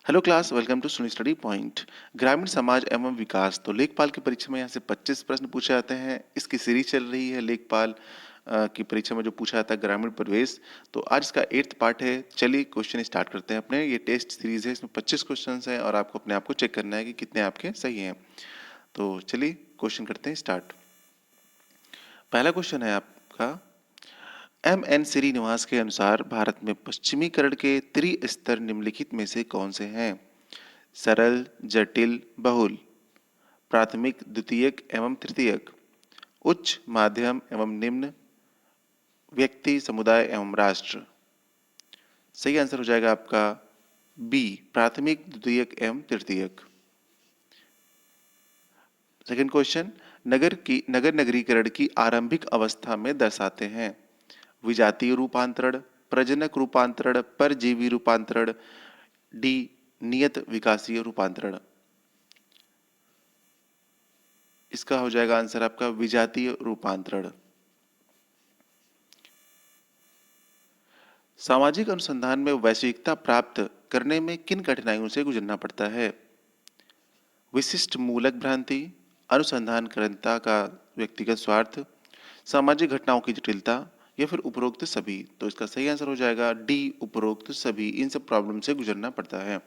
Hello class, welcome to सुनी study point. ग्रामीण समाज एवं विकास। तो लेखपाल की परीक्षा में यहाँ से 25 प्रश्न पूछे जाते हैं। इसकी सीरीज चल रही है लेखपाल की परीक्षा में जो पूछा जाता है ग्रामीण परिवेश। तो आज इसका 8th पार्ट है। चलिए क्वेश्चन स्टार्ट करते हैं अपने। ये टेस्ट सीरीज है, इसमें 25 क्वेश्चन हैं और आपको अपने आप को चेक करना है कि कितने आपके सही हैं। तो चलिए क्वेश्चन करते हैं स्टार्ट। पहला क्वेश्चन है आपका, एम.एन. श्रीनिवास के अनुसार भारत में पश्चिमीकरण के त्रिस्तर निम्नलिखित में से कौन से हैं? सरल, जटिल, बहुल, प्राथमिक, द्वितीयक एवं तृतीयक, उच्च, माध्यम एवं निम्न, व्यक्ति, समुदाय एवं राष्ट्र। सही आंसर हो जाएगा आपका बी, प्राथमिक, द्वितीयक एवं तृतीयक। सेकंड क्वेश्चन, नगर नगरीकरण की आरंभिक अवस्था में दर्शाते हैं? विजातीय रूपांतरण, प्रजनक रूपांतरण, परजीवी रूपांतरण, डी, नियत विकासीय रूपांतरण। इसका हो जाएगा आंसर आपका विजातीय रूपांतरण। सामाजिक अनुसंधान में वैश्विकता प्राप्त करने में किन कठिनाइयों से गुजरना पड़ता है? विशिष्ट मूलक भ्रांति, अनुसंधानकर्ता का व्यक्तिगत स्वार्थ, सामाजिक घटनाओं की जटिलता या फिर उपरोक्त सभी। तो इसका सही आंसर हो जाएगा डी, उपरोक्त सभी। इन सब प्रॉब्लम से गुजरना पड़ता है।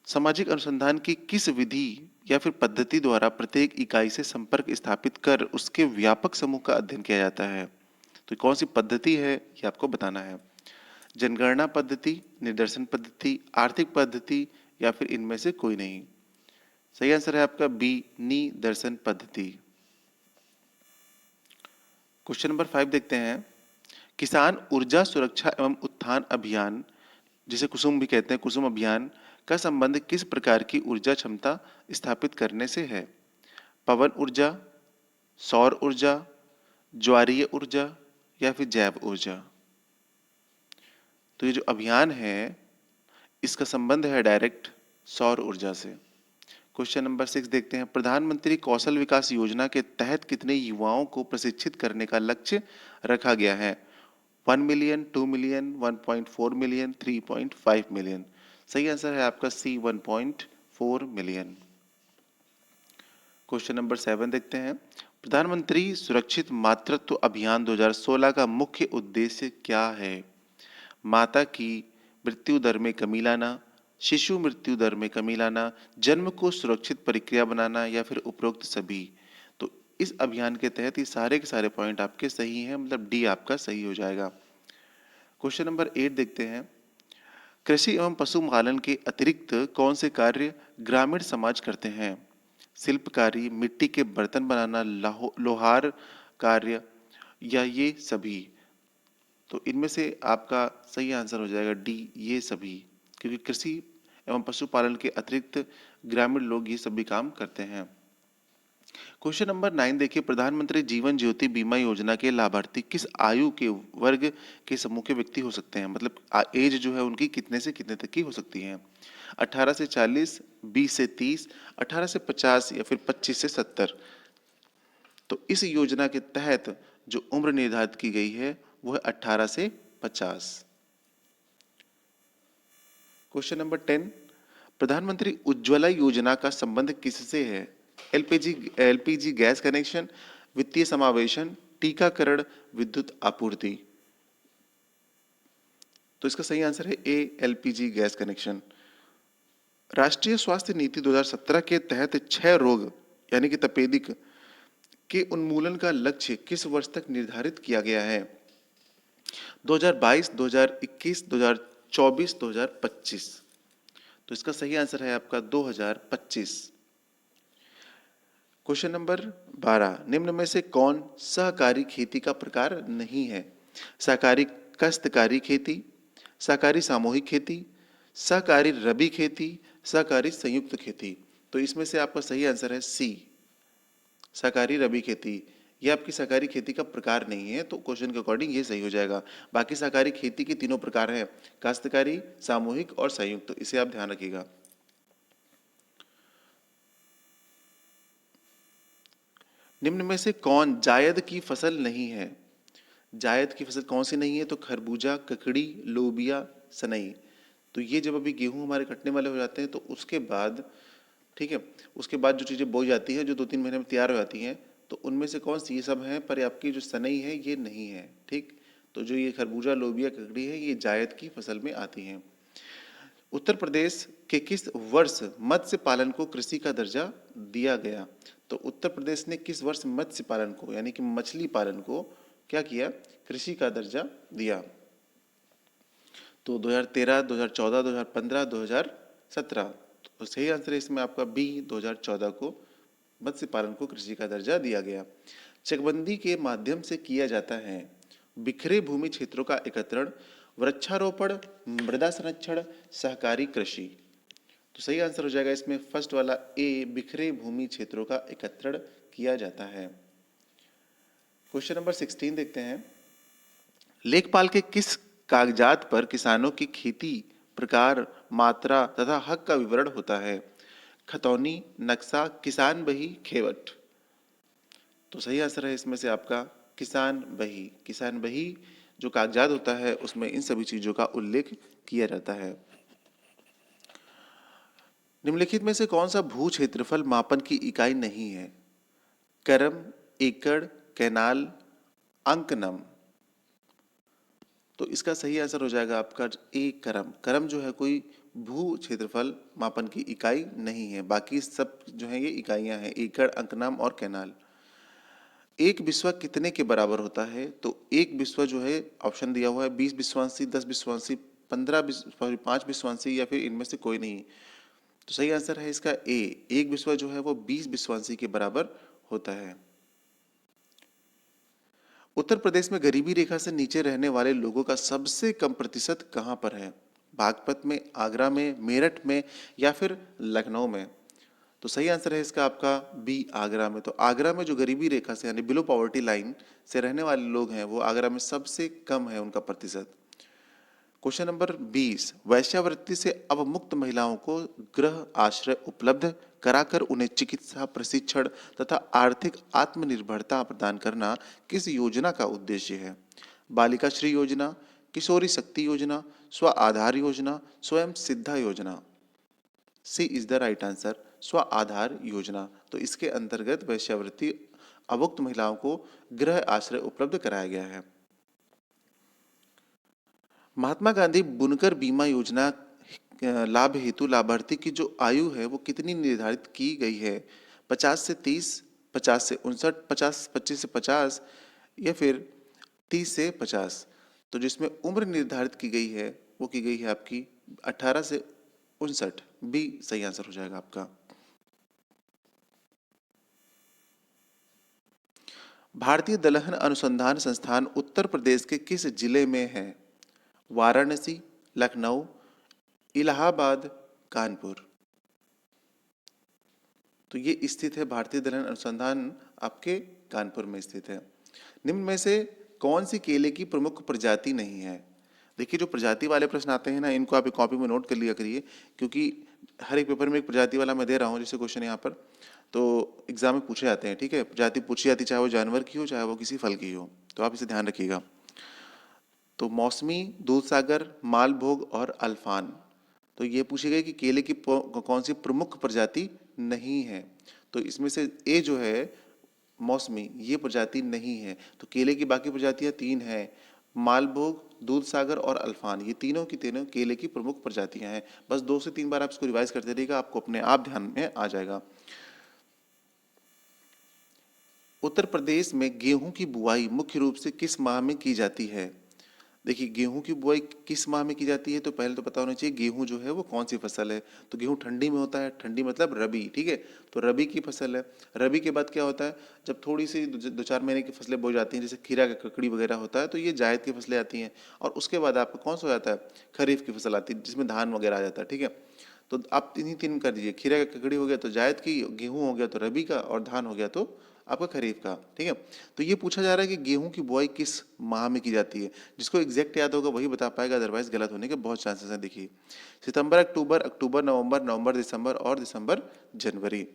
सामाजिक अनुसंधान की किस विधि या फिर पद्धति द्वारा प्रत्येक इकाई से संपर्क स्थापित कर उसके व्यापक समूह का अध्ययन किया जाता है? तो कौन सी पद्धति है ये आपको बताना है। जनगणना पद्धति, निदर्शन पद्धति, आर्थिक पद्धति या फिर इनमें से कोई नहीं। सही आंसर है आपका बी, निदर्शन पद्धति। क्वेश्चन नंबर 5 देखते हैं। किसान ऊर्जा सुरक्षा एवं उत्थान अभियान, जिसे कुसुम भी कहते हैं, कुसुम अभियान का संबंध किस प्रकार की ऊर्जा क्षमता स्थापित करने से है? पवन ऊर्जा, सौर ऊर्जा, ज्वारीय ऊर्जा या फिर जैव ऊर्जा। तो ये जो अभियान है इसका संबंध है डायरेक्ट सौर ऊर्जा से। क्वेश्चन नंबर 6 देखते हैं। प्रधानमंत्री कौशल विकास योजना के तहत कितने युवाओं को प्रशिक्षित करने का लक्ष्य रखा गया है? 1 मिलियन, 2 मिलियन, 1.4 मिलियन, 3.5 मिलियन। सही आंसर है आपका सी, 1.4 मिलियन। क्वेश्चन नंबर 7 देखते हैं। प्रधानमंत्री सुरक्षित मातृत्व अभियान 2016 का मुख्य उद्देश्य क्या है? माता की मृत्यु दर में कमी लाना, शिशु मृत्यु दर में कमी लाना, जन्म को सुरक्षित प्रक्रिया बनाना या फिर उपरोक्त सभी। तो इस अभियान के तहत ये सारे के सारे पॉइंट आपके सही हैं, मतलब डी आपका सही हो जाएगा। क्वेश्चन नंबर 8 देखते हैं। कृषि एवं पशुपालन के अतिरिक्त कौन से कार्य ग्रामीण समाज करते हैं? शिल्पकारी, मिट्टी के बर्तन बनाना, लोहार कार्य या ये सभी। तो इनमें से आपका सही आंसर हो जाएगा डी, ये सभी। क्योंकि कृषि एवं पशुपालन के अतिरिक्त ग्रामीण लोग ये सभी काम करते हैं। क्वेश्चन नंबर 9 देखिए। प्रधानमंत्री जीवन ज्योति बीमा योजना के लाभार्थी किस आयु के वर्ग के समूह के व्यक्ति हो सकते हैं? मतलब एज जो है उनकी कितने से कितने तक की हो सकती है? 18 से 40, 20 से 30, 18 से 50 या फिर 25 से 70। तो इस योजना के तहत जो उम्र निर्धारित की गई है वो है 18 से 50। Question number 10। प्रधानमंत्री उज्ज्वला योजना का संबंध किससे है? एलपीजी गैस कनेक्शन, वित्तीय समावेशन, टीकाकरण, विद्युत आपूर्ति। तो इसका सही आंसर है ए, एलपीजी गैस कनेक्शन। राष्ट्रीय स्वास्थ्य नीति 2017 के तहत 6 रोग यानी कि तपेदिक के उन्मूलन का लक्ष्य किस वर्ष तक निर्धारित किया गया है? 2022, 2021, 2024, 2025। तो इसका सही आंसर है आपका 2025। Question number 12। निम्न में से कौन सहकारी खेती का प्रकार नहीं है? सहकारी काश्तकारी खेती, सहकारी सामूहिक खेती, सहकारी रबी खेती, सहकारी संयुक्त खेती। तो इसमें से आपका सही आंसर है सी, सहकारी रबी खेती। ये आपकी सहकारी खेती का प्रकार नहीं है, तो क्वेश्चन के अकॉर्डिंग ये सही हो जाएगा। बाकी सहकारी खेती के तीनों प्रकार हैं, काश्तकारी, सामूहिक और संयुक्त। तो इसे आप ध्यान रखिएगा। निम्न में से कौन जायद की फसल नहीं है? जायद की फसल कौन सी नहीं है? तो खरबूजा, ककड़ी, लोबिया, सनई। तो ये जब अभी गेहूं हमारे कटने वाले हो जाते हैं तो उसके बाद, ठीक है, उसके बाद जो चीज़ें बोई जाती है जो 2-3 महीने में तैयार हो जाती हैं, तो उनमें से कौन सी ये सब हैं, पर आपकी जो सनई है ये नहीं है, ठीक। तो जो ये खरबूजा, लोबिया, ककड़ी है, ये जायद की फसल में आती हैं। उत्तर प्रदेश के किस वर्ष मत्स्य पालन को कृषि का दर्जा दिया गया? तो उत्तर प्रदेश ने किस वर्ष मत्स्य पालन को, यानी कि मछली पालन को क्या किया, कृषि का दर्जा दिया? तो 2013, 2014, 2015, 2017। तो सही आंसर है इसमें आपका बी, 2014 को मत्स्य पालन को कृषि का दर्जा दिया गया। चकबंदी के माध्यम से किया जाता है बिखरे भूमि क्षेत्रों का एकत्रण, वृक्षारोपण, मृदा संरक्षण, सहकारी कृषि। तो सही आंसर हो जाएगा इसमें फर्स्ट वाला ए, बिखरे भूमि क्षेत्रों का एकत्रण किया जाता है। क्वेश्चन नंबर 16 देखते हैं। लेखपाल के किस कागजात पर किसानों की खेती प्रकार, मात्रा तथा हक का विवरण होता है? खतौनी, नक्शा, किसान बही, खेवट। तो सही आंसर है इसमें से आपका किसान बही। किसान बही जो कागजात होता है उसमें इन सभी चीजों का उल्लेख किया जाता है। निम्नलिखित में से कौन सा भू क्षेत्रफल मापन की इकाई नहीं है? करम, एकड़, कैनाल, अंकनम। तो इसका सही आंसर हो जाएगा आपका ए, करम। करम जो है कोई भू क्षेत्रफल मापन की इकाई नहीं है, बाकी सब जो है ये इकाइयां हैं, एकड़, अंकनाम और कैनाल। एक बिस्वा कितने के बराबर होता है? तो एक बिस्वा जो है ऑप्शन दिया हुआ है 20 बिस्वांसी, 10 बिस्वांसी, 5 बिस्वांसी या फिर इनमें से कोई नहीं। तो सही आंसर है इसका ए, एक बिस्वा जो है वो 20 बिस्वांसी के बराबर होता है। उत्तर प्रदेश में गरीबी रेखा से नीचे रहने वाले लोगों का सबसे कम प्रतिशत कहां पर है? बागपत में, आगरा में, मेरठ में या फिर लखनऊ में? तो सही आंसर है इसका आपका बी, आगरा में। तो आगरा में जो गरीबी रेखा से यानी बिलो पॉवर्टी लाइन से रहने वाले लोग हैं वो आगरा में सबसे कम है उनका प्रतिशत। Question number 20। वैश्यावृत्ति से अवमुक्त महिलाओं को गृह आश्रय उपलब्ध कराकर उन्हें चिकित्सा प्रशिक्षण तथा आर्थिक आत्मनिर्भरता प्रदान करना किस योजना का उद्देश्य है? बालिका श्री योजना, किशोरी शक्ति योजना, स्व आधार योजना, स्वयं सिद्धा योजना। सी इज द राइट आंसर, स्व आधार योजना। तो इसके अंतर्गत वैश्यावृत्ति अवुक्त महिलाओं को गृह आश्रय उपलब्ध कराया गया है। महात्मा गांधी बुनकर बीमा योजना लाभ हेतु लाभार्थी की जो आयु है वो कितनी निर्धारित की गई है? 50 से 30, 50 से 59, 25 से 50 या फिर 30 से 50? तो जिसमें उम्र निर्धारित की गई है वो की गई है आपकी 18 से 59। बी सही आंसर हो जाएगा आपका। भारतीय दलहन अनुसंधान संस्थान उत्तर प्रदेश के किस जिले में है? वाराणसी, लखनऊ, इलाहाबाद, कानपुर। तो ये स्थित है भारतीय दलहन अनुसंधान आपके कानपुर में स्थित है। निम्न में से कौन सी केले की प्रमुख प्रजाति नहीं है? देखिए जो प्रजाति वाले प्रश्न आते हैं ना इनको आप एक कॉपी में नोट कर लिया करिए, क्योंकि हर एक पेपर में एक प्रजाति वाला मैं दे रहा हूँ जैसे क्वेश्चन यहाँ पर, तो एग्जाम में पूछे जाते हैं, ठीक है। प्रजाति पूछी जाती चाहे वो जानवर की हो चाहे वो किसी फल की हो, तो आप इसे ध्यान रखिएगा। तो मौसमी, दूधसागर, मालभोग और अल्फान। तो ये पूछी गई कि केले की कौन सी प्रमुख प्रजाति नहीं है? तो इसमें से ए जो है मौसमी, ये प्रजाति नहीं है। तो केले की बाकी प्रजातियां 3 हैं, मालभोग, दूधसागर और अल्फान। ये तीनों की तीनों केले की प्रमुख प्रजातियां हैं। बस 2 से 3 बार आप इसको रिवाइज करते रहिएगा, आपको अपने आप ध्यान में आ जाएगा। उत्तर प्रदेश में गेहूं की बुआई मुख्य रूप से किस माह में की जाती है? देखिए गेहूं की बुआई किस माह में की जाती है, तो पहले तो पता होना चाहिए गेहूं जो है वो कौन सी फसल है। तो गेहूं ठंडी में होता है, ठंडी मतलब रबी, ठीक है। तो रबी की फसल है। रबी के बाद क्या होता है, जब थोड़ी सी 2-4 महीने की फसलें बोई जाती हैं, जैसे खीरा का ककड़ी वगैरह होता है, तो ये जायद की फसलें आती हैं। और उसके बाद आपका कौन सा हो जाता है, खरीफ की फसल आती है जिसमें धान वगैरह आ जाता है, ठीक है। तो आप तीन तीन कर दीजिए, खीरा का ककड़ी हो गया तो जायद की, गेहूं हो गया तो रबी का, और धान हो गया तो आपका खरीफ का, ठीक है। तो ये पूछा जा रहा है कि गेहूं की बुआई किस माह में की जाती है। जिसको एग्जैक्ट याद होगा वही बता पाएगा, अदरवाइज गलत होने के बहुत चांसेस हैं। देखिए सितंबर, अक्टूबर, अक्टूबर नवंबर, नवंबर दिसंबर और दिसंबर जनवरी।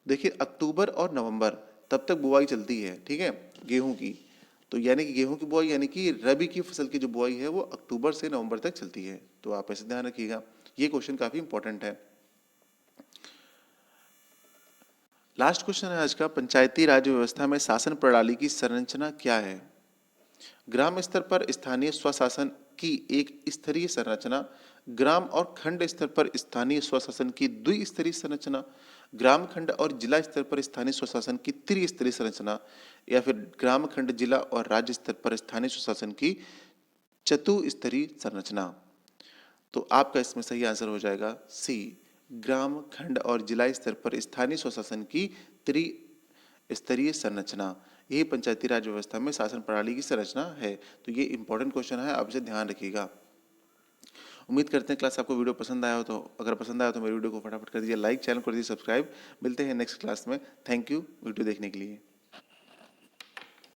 देखिए अक्टूबर और नवंबर तब तक बुआई चलती है, ठीक है, गेहूं की। तो यानी कि गेहूं की बुआई यानी कि रबी की फसल की जो बुआई है वो अक्टूबर से नवंबर तक चलती है। तो आप ऐसे ध्यान रखिएगा, ये क्वेश्चन काफी इंपॉर्टेंट है। लास्ट क्वेश्चन है आज का, पंचायती राज व्यवस्था में शासन प्रणाली की संरचना क्या है? ग्राम स्तर पर स्थानीय स्वशासन की एक स्तरीय संरचना, ग्राम और खंड स्तर पर स्थानीय स्वशासन की द्विस्तरीय संरचना, ग्राम खंड और जिला स्तर पर स्थानीय स्वशासन की त्रिस्तरीय संरचना, या फिर ग्राम खंड जिला और राज्य स्तर पर स्थानीय स्वशासन की चतुस्तरीय संरचना। तो आपका इसमें सही आंसर हो जाएगा सी, ग्राम खंड और जिला स्तर पर स्थानीय स्वशासन की त्रिस्तरीय संरचना। ये पंचायती राज व्यवस्था में शासन प्रणाली की संरचना है। तो ये इंपॉर्टेंट क्वेश्चन है, आप इसे ध्यान रखिएगा। उम्मीद करते हैं क्लास आपको वीडियो पसंद आया हो, तो अगर पसंद आया तो मेरे वीडियो को फटाफट कर दीजिए लाइक, चैनल कर दीजिए सब्सक्राइब। मिलते हैं नेक्स्ट क्लास में। थैंक यू वीडियो देखने के लिए।